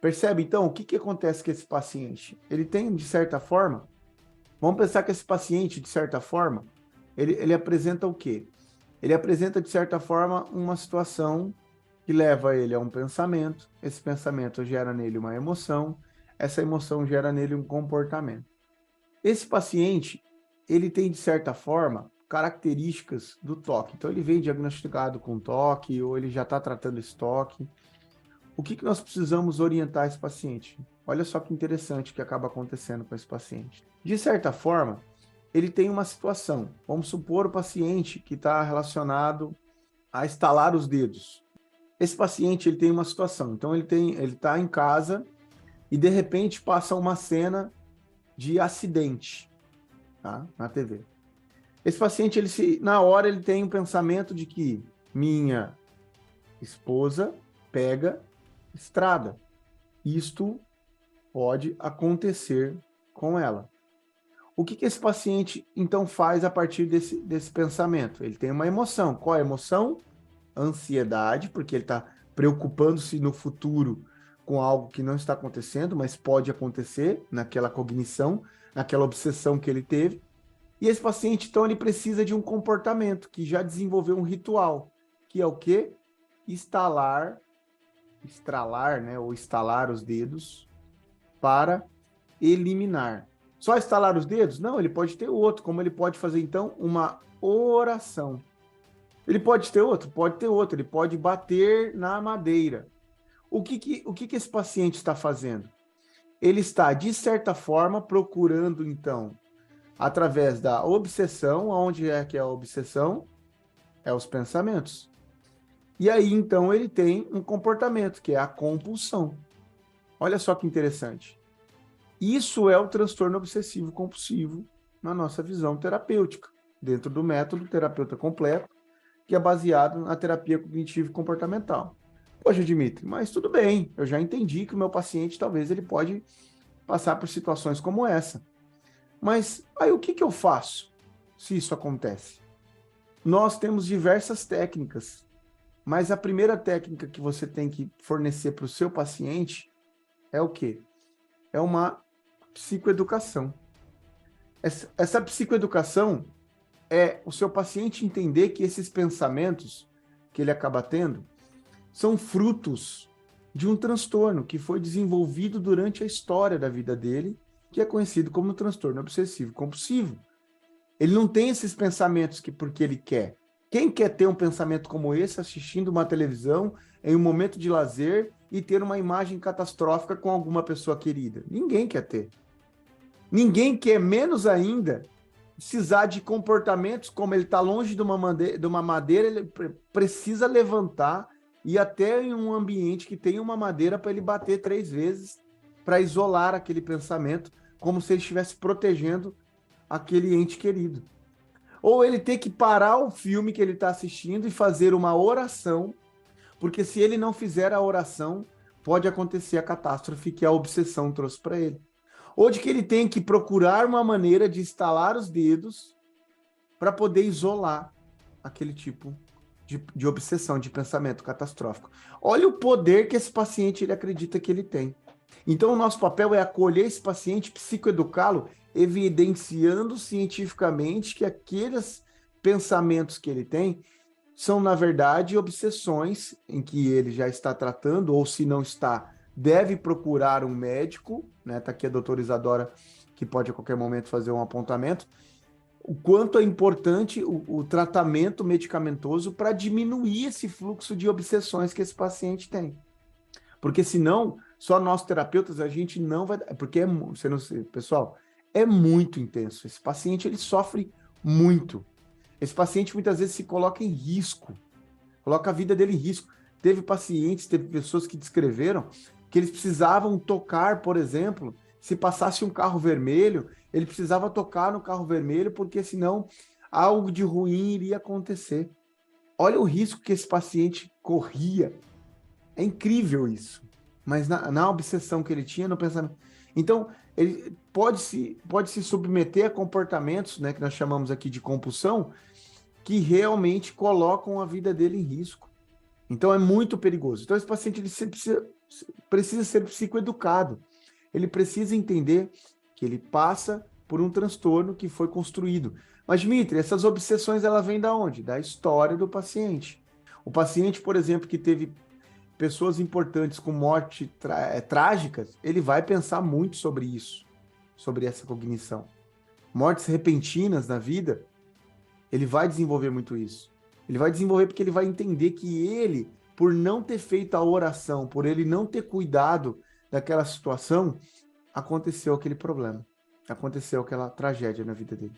Percebe, então, o que que acontece com esse paciente? Ele tem, de certa forma, vamos pensar que esse paciente, de certa forma, ele apresenta o quê? Ele apresenta, de certa forma, uma situação que leva ele a um pensamento, esse pensamento gera nele uma emoção, essa emoção gera nele um comportamento. Esse paciente, ele tem, de certa forma, características do toque. Então, ele vem diagnosticado com toque, ou ele já está tratando esse toque. O que que nós precisamos orientar esse paciente? Olha só que interessante que acaba acontecendo com esse paciente. De certa forma, ele tem uma situação. Vamos supor o paciente que está relacionado a estalar os dedos. Esse paciente ele tem uma situação. Então ele está em casa e de repente passa uma cena de acidente, tá? Na TV. Esse paciente na hora ele tem um pensamento de que minha esposa pega estrada. Isto pode acontecer com ela. O que que esse paciente, então, faz a partir desse pensamento? Ele tem uma emoção. Qual é a emoção? Ansiedade, porque ele está preocupando-se no futuro com algo que não está acontecendo, mas pode acontecer naquela cognição, naquela obsessão que ele teve. E esse paciente, então, ele precisa de um comportamento que já desenvolveu um ritual, que é o quê? Estralar, né, ou estalar os dedos para eliminar. Só estalar os dedos? Não, ele pode ter outro, como ele pode fazer, então, uma oração. Ele pode ter outro? Pode ter outro, ele pode bater na madeira. O que esse paciente está fazendo? Ele está, de certa forma, procurando, então, através da obsessão, onde é que é a obsessão? É os pensamentos. E aí, então, ele tem um comportamento, que é a compulsão. Olha só que interessante. Isso é o transtorno obsessivo compulsivo na nossa visão terapêutica, dentro do método terapeuta completo, que é baseado na terapia cognitivo comportamental. Poxa, Dimitri, mas tudo bem, eu já entendi que o meu paciente talvez ele pode passar por situações como essa. Mas aí o que que eu faço se isso acontece? Nós temos diversas técnicas, mas a primeira técnica que você tem que fornecer para o seu paciente é o quê? É uma psicoeducação. Essa psicoeducação é o seu paciente entender que esses pensamentos que ele acaba tendo são frutos de um transtorno que foi desenvolvido durante a história da vida dele, que é conhecido como transtorno obsessivo compulsivo. Ele não tem esses pensamentos porque ele quer. Quem quer ter um pensamento como esse assistindo uma televisão em um momento de lazer e ter uma imagem catastrófica com alguma pessoa querida? Ninguém quer ter. Ninguém quer, menos ainda, precisar de comportamentos como ele está longe de uma madeira, ele precisa levantar e ir até em um ambiente que tem uma madeira para ele bater 3 vezes para isolar aquele pensamento, como se ele estivesse protegendo aquele ente querido. Ou ele ter que parar o filme que ele está assistindo e fazer uma oração, porque se ele não fizer a oração, pode acontecer a catástrofe que a obsessão trouxe para ele. Ou de que ele tem que procurar uma maneira de estalar os dedos para poder isolar aquele tipo de obsessão, de pensamento catastrófico. Olha o poder que esse paciente ele acredita que ele tem. Então, o nosso papel é acolher esse paciente, psicoeducá-lo, evidenciando cientificamente que aqueles pensamentos que ele tem são, na verdade, obsessões em que ele já está tratando, ou se não está, deve procurar um médico, né? Tá aqui a doutora Isadora, que pode a qualquer momento fazer um apontamento, o quanto é importante o tratamento medicamentoso para diminuir esse fluxo de obsessões que esse paciente tem. Porque senão, só nós terapeutas, a gente não vai... Porque, você não sei, pessoal, é muito intenso. Esse paciente, ele sofre muito. Esse paciente, muitas vezes, se coloca em risco. Coloca a vida dele em risco. Teve pessoas que descreveram que eles precisavam tocar, por exemplo, se passasse um carro vermelho, ele precisava tocar no carro vermelho, porque senão algo de ruim iria acontecer. Olha o risco que esse paciente corria. É incrível isso. Mas na obsessão que ele tinha, no pensamento. Então, ele pode se submeter a comportamentos, né, que nós chamamos aqui de compulsão, que realmente colocam a vida dele em risco. Então, é muito perigoso. Então, esse paciente ele precisa ser psicoeducado. Ele precisa entender que ele passa por um transtorno que foi construído. Mas, Dmitry, essas obsessões, ela vêm da onde? Da história do paciente. O paciente, por exemplo, que teve pessoas importantes com morte trágicas, ele vai pensar muito sobre isso, sobre essa cognição. Mortes repentinas na vida, ele vai desenvolver muito isso. Ele vai desenvolver porque ele vai entender que ele, por não ter feito a oração, por ele não ter cuidado daquela situação, aconteceu aquele problema. Aconteceu aquela tragédia na vida dele.